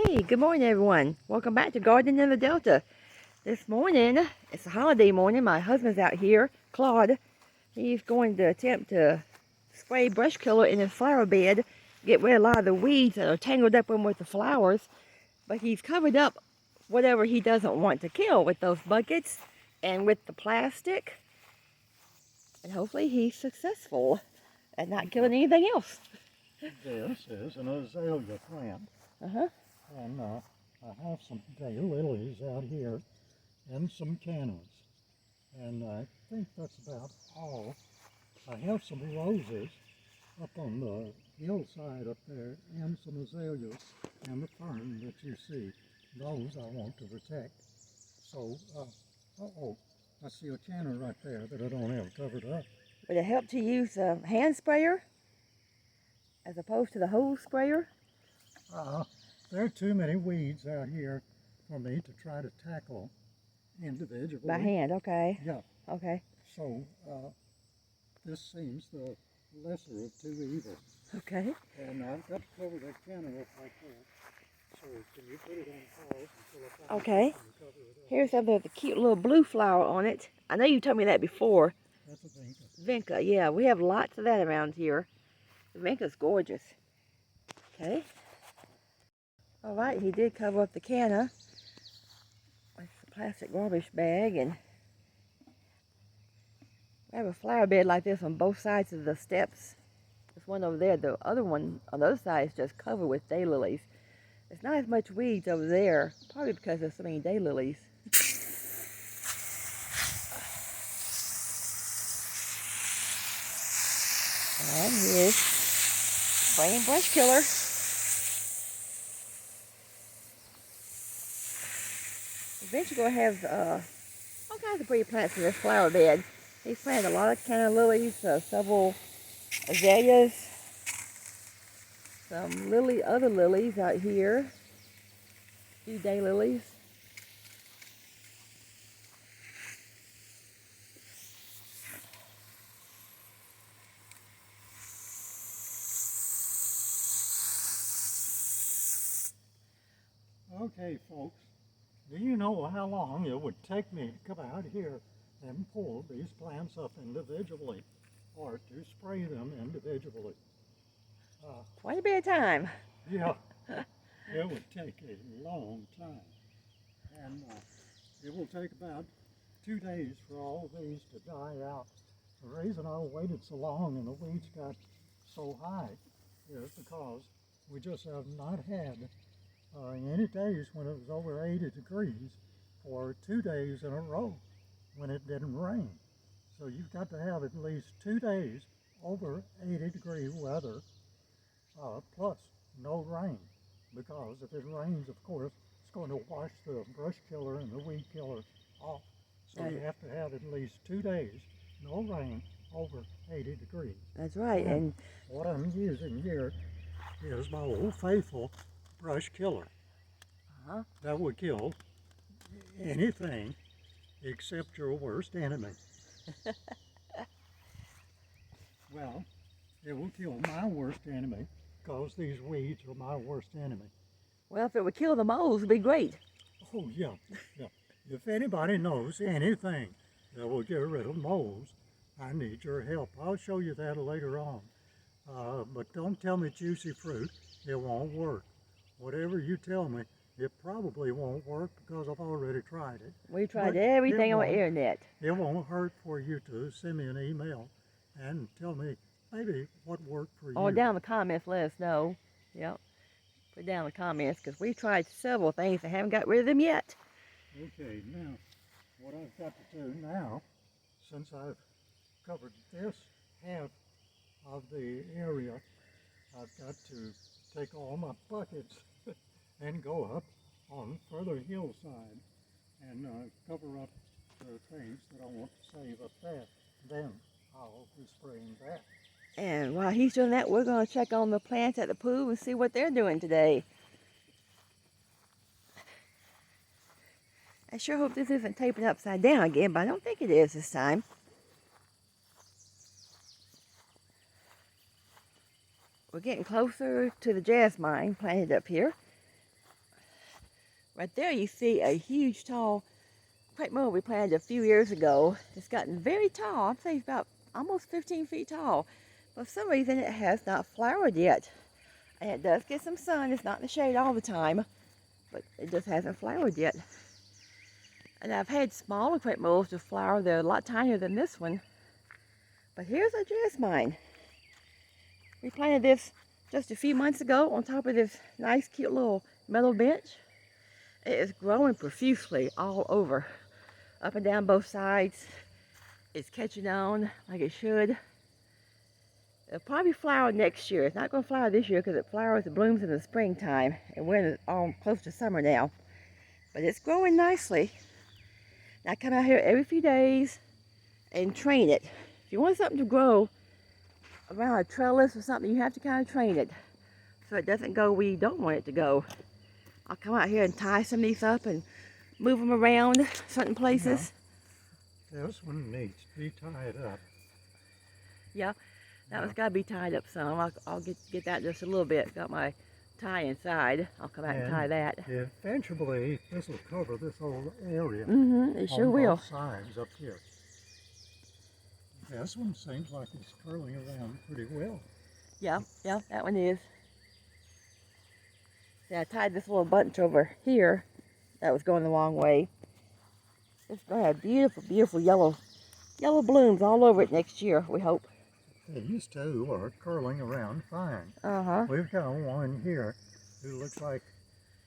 Hey, good morning everyone. Welcome back to Gardening in the Delta. This morning, it's a holiday morning. My husband's out here, Claude. He's going to attempt to spray brush killer in his flower bed, get rid of a lot of the weeds that are tangled up in with the flowers. But he's covered up whatever he doesn't want to kill with those buckets and with the plastic. And hopefully he's successful at not killing anything else. This is an azalea plant. Uh-huh. And I have some daylilies out here and some cannas. And I think that's about all. I have some roses up on the hillside up there and some azaleas and the fern that you see. Those I want to protect. So, I see a canna right there that I don't have covered up. Would it help to use a hand sprayer as opposed to the hose sprayer? There are too many weeds out here for me to try to tackle individually. By hand, okay. Yeah. Okay. So this seems the lesser of two evils. Okay. And I've got to cover that canna up like that. So can you put it on pause until I find Okay. something to cover it up? Here's something with a cute little blue flower on it. I know you told me that before. That's a vinca. Vinca, yeah. We have lots of that around here. The Vinca's gorgeous. Okay. All right, he did cover up the canna with the plastic garbage bag, and we have a flower bed like this on both sides of the steps. There's one over there. The other one on the other side is just covered with daylilies. There's not as much weeds over there, probably because there's so many daylilies. And here's spraying brush killer. Eventually going to have all kinds of pretty plants in this flower bed. He's planted a lot of canna lilies, several azaleas, some other lilies out here, a few daylilies. Okay, folks. Do you know how long it would take me to come out here and pull these plants up individually or to spray them individually? Quite a bit of time. Yeah, it would take a long time. And it will take about 2 days for all these to die out. The reason I waited so long and the weeds got so high is because we just have not had any days when it was over 80 degrees for 2 days in a row when it didn't rain. So you've got to have at least 2 days over 80-degree weather plus no rain, because if it rains, of course, it's going to wash the brush killer and the weed killer off. So you have to have at least 2 days, no rain, over 80 degrees. That's right. And what I'm using here is my old faithful brush killer. That would kill anything except your worst enemy. Well, it will kill my worst enemy because these weeds are my worst enemy. well, if it would kill the moles, it'd be great. Oh yeah. If anybody knows anything that will get rid of moles, I need your help. I'll show you that later on. But don't tell me juicy fruit. It won't work. Whatever you tell me, it probably won't work because I've already tried it. We tried everything on the internet. It won't hurt for you to send me an email and tell me maybe what worked for you. Or down in the comments, let us know. Yep. Put down in the comments, because we've tried several things and haven't got rid of them yet. Okay, now, what I've got to do now, since I've covered this half of the area, I've got to take all my buckets and go up on further hillside and cover up the things that I want to save up there. Then I'll be spraying that. And while he's doing that, we're going to check on the plants at the pool and see what they're doing today. I sure hope this isn't taping upside down again, but I don't think it is this time. We're getting closer to the jasmine planted up here. Right there you see a huge tall crepe myrtle we planted a few years ago. It's gotten very tall. I'd say it's about almost 15 feet tall. But for some reason it has not flowered yet. And it does get some sun. It's not in the shade all the time, but it just hasn't flowered yet. And I've had smaller crepe myrtles to flower. They're a lot tinier than this one. But here's a jasmine. We planted this just a few months ago on top of this nice, cute little metal bench. It is growing profusely all over, up and down both sides. It's catching on like it should. It'll probably flower next year. It's not going to flower this year because it flowers and blooms in the springtime, and we're all close to summer now. But it's growing nicely. And I come out here every few days and train it. If you want something to grow around a trellis or something, you have to kind of train it so it doesn't go where you don't want it to go. I'll come out here and tie some of these up and move them around certain places. Yeah. This one needs to be tied up. Yeah, that one's got to be tied up some. I'll get that in just a little bit. Got my tie inside. I'll come out and tie that. Eventually, this will cover this whole area. It sure will. On both sides up here. This one seems like it's curling around pretty well. Yeah, that one is. See, I tied this little bunch over here that was going the wrong way. It's going to have beautiful, beautiful yellow blooms all over it next year, we hope. These two are curling around fine. Uh-huh. We've got one here who looks like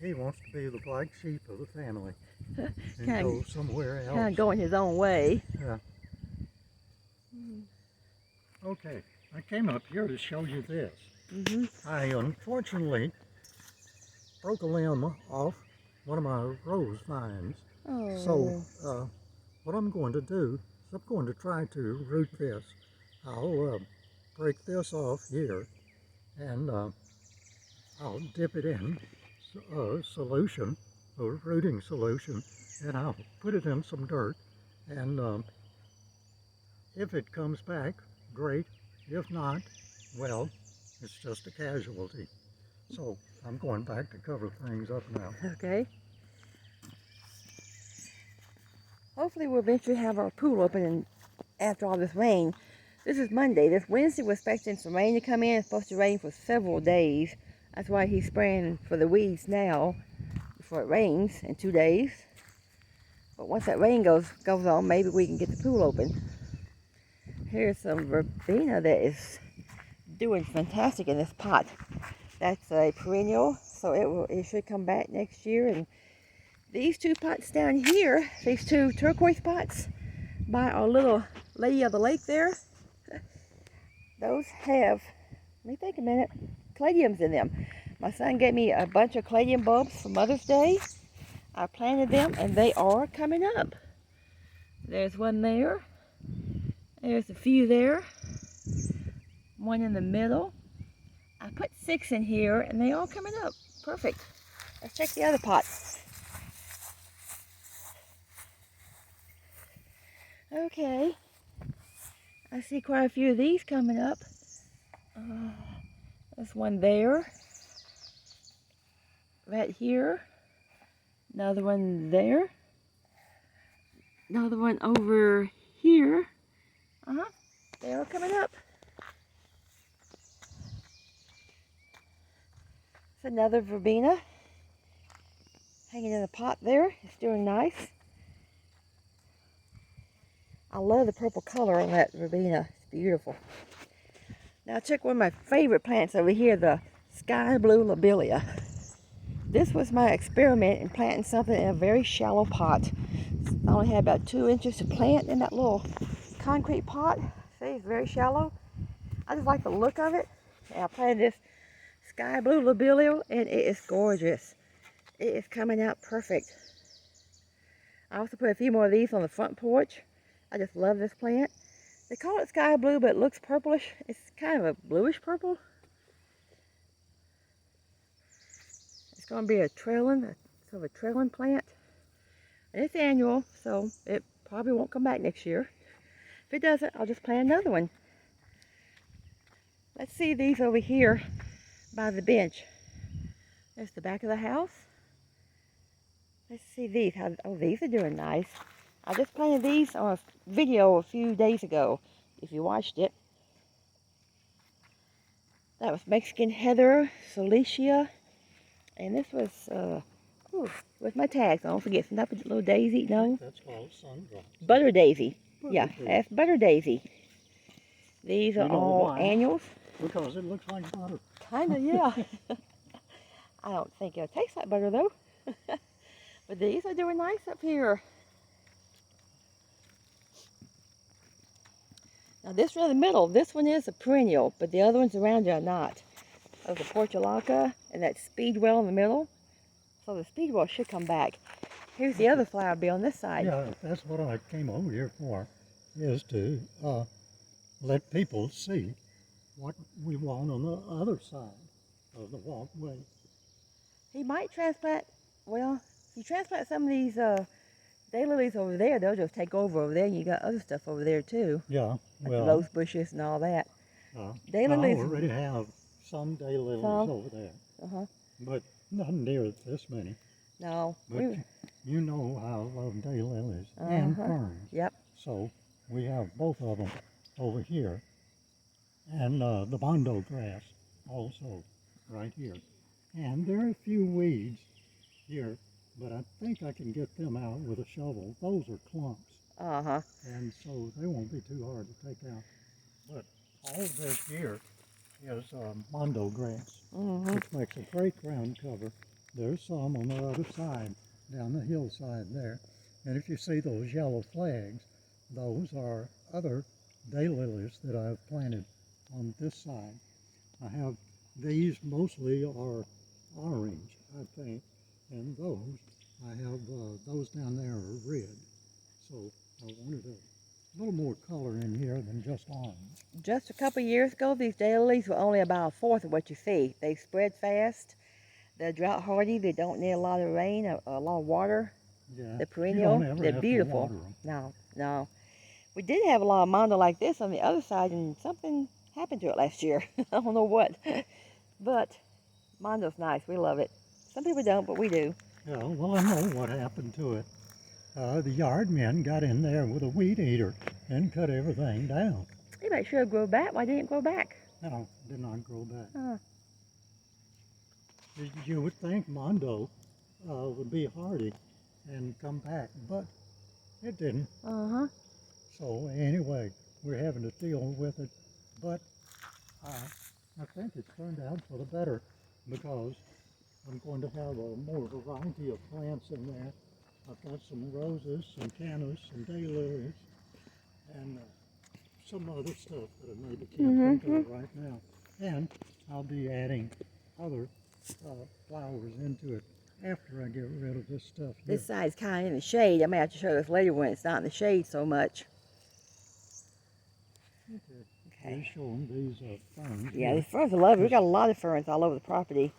he wants to be the black sheep of the family and go somewhere else. Kind of going his own way. Yeah. Okay, I came up here to show you this. I unfortunately broke a limb off one of my rose vines. Oh. So what I'm going to do is I'm going to try to root this. I'll break this off here and I'll dip it in a solution, a rooting solution, and I'll put it in some dirt, and if it comes back, great. If not, well, it's just a casualty. So I'm going back to cover things up now. Okay. Hopefully we'll eventually have our pool open after all this rain. This is Monday. This Wednesday we're expecting some rain to come in. It's supposed to rain for several days. That's why he's spraying for the weeds now before it rains in 2 days. But once that rain goes on, maybe we can get the pool open. Here's some verbena that is doing fantastic in this pot. That's a perennial, so it should come back next year. And these two pots down here, these two turquoise pots by our little Lady of the Lake there, those have, let me think a minute, caladiums in them. My son gave me a bunch of caladium bulbs for Mother's Day. I planted them and they are coming up. There's one there. There's a few there. One in the middle. I put 6 in here and they all coming up. Perfect. Let's check the other pots. Okay. I see quite a few of these coming up. There's one there. Right here. Another one there. Another one over here. They're all coming up. It's another verbena hanging in the pot there. It's doing nice. I love the purple color on that verbena. It's beautiful. Now I took one of my favorite plants over here, the sky blue lobelia. This was my experiment in planting something in a very shallow pot. I only had about 2 inches to plant in that little concrete pot. See, it's very shallow. I just like the look of it. And I planted this sky blue lobelia and it is gorgeous. It is coming out perfect. I also put a few more of these on the front porch. I just love this plant. They call it sky blue, but it looks purplish. It's kind of a bluish purple. It's going to be a trailing plant. And it's annual, so it probably won't come back next year. If it doesn't, I'll just plant another one. Let's see these over here by the bench. There's the back of the house. Let's see these. Oh, these are doing nice. I just planted these on a video a few days ago, if you watched it. That was Mexican Heather, Cilicia, and this was, with my tags. I don't forget, some type of little daisy, no? That's called sundrops. Butter daisy. Butter Yeah, daisy. that's butter daisy. These are You know all why? annuals. Because it looks like butter. Kinda, yeah. I don't think it'll taste like butter though. But these are doing nice up here. Now this one in the middle, this one is a perennial, but the other ones around you are not. There's a portulaca and that speedwell in the middle. So the speedwell should come back. Here's the other flower bee on this side. Yeah, that's what I came over here for, is to let people see what we want on the other side of the walkway. He might transplant, well, if you transplant some of these daylilies over there, they'll just take over there, and you got other stuff over there too. Yeah, Like well, rose bushes and all that. I Daylilies. already have some daylilies over there, but not near this many. No. But you know how I love daylilies and ferns. Yep. So we have both of them over here, and the bondo grass also right here. And there are a few weeds here, but I think I can get them out with a shovel. Those are clumps, and so they won't be too hard to take out. But all of this here is mondo grass, which makes a great ground cover. There's some on the other side, down the hillside there. And if you see those yellow flags, those are other daylilies that I've planted on this side. I have these mostly are orange, I think, and those, I have those down there are red. So I wanted a little more color in here than just orange. Just a couple years ago, these daylilies were only about a fourth of what you see. They spread fast. They're drought hardy. They don't need a lot of rain, a lot of water. Yeah, They're perennial. They're beautiful. No. We did have a lot of mondo like this on the other side, and something happened to it last year. I don't know what. But mondo's nice. We love it. Some people don't, but we do. Yeah, well, I know what happened to it. The yard men got in there with a weed eater and cut everything down. You might sure grow back. Why didn't it grow back? No, did not grow back. You would think mondo would be hardy and come back, but it didn't. So anyway, we're having to deal with it, but I think it's turned out for the better, because I'm going to have a more variety of plants in there. I've got some roses, some cannas, some daylilies, and some other stuff that I maybe can't think of right now. And I'll be adding other flowers into it after I get rid of this stuff here. This side's kind of in the shade. I may have to show this later when it's not in the shade so much. Okay. You show them these ferns. Yeah, these ferns are lovely. We've got a lot of ferns all over the property.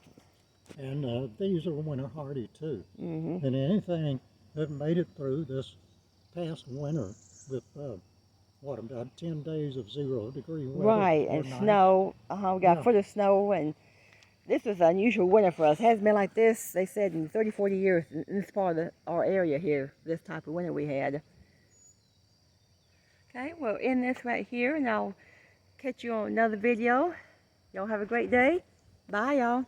And these are winter hardy too. And anything that made it through this past winter with about 10 days of 0-degree weather. Right, and snow. We got a foot of snow, and this was an unusual winter for us. It hasn't been like this, they said, in 30, 40 years in this part of our area here, this type of winter we had. Okay, we'll end this right here, and I'll catch you on another video. Y'all have a great day. Bye, y'all.